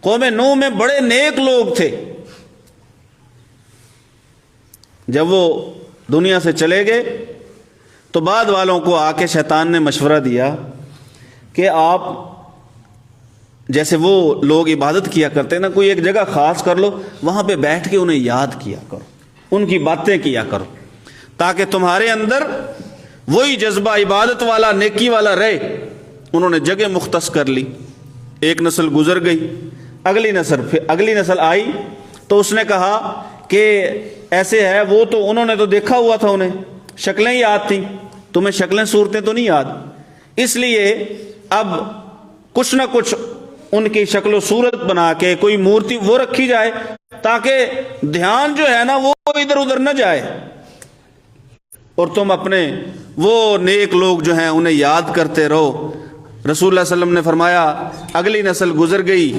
قوم نوح میں بڑے نیک لوگ تھے، جب وہ دنیا سے چلے گئے تو بعد والوں کو آ کے شیطان نے مشورہ دیا کہ آپ جیسے وہ لوگ عبادت کیا کرتے نا، کوئی ایک جگہ خاص کر لو، وہاں پہ بیٹھ کے انہیں یاد کیا کرو، ان کی باتیں کیا کرو، تاکہ تمہارے اندر وہی جذبہ عبادت والا، نیکی والا رہے۔ انہوں نے جگہ مختص کر لی، ایک نسل گزر گئی، اگلی نسل آئی تو اس نے کہا کہ ایسے ہے، وہ تو انہوں نے تو دیکھا ہوا تھا، انہیں شکلیں یاد تھیں، تمہیں شکلیں صورتیں تو نہیں یاد، اس لیے اب کچھ نہ کچھ ان کی شکل و صورت بنا کے کوئی مورتی وہ رکھی جائے تاکہ دھیان جو ہے نا وہ ادھر ادھر نہ جائے، اور تم اپنے وہ نیک لوگ جو ہیں انہیں یاد کرتے رہو۔ رسول اللہ صلی اللہ علیہ وسلم نے فرمایا اگلی نسل گزر گئی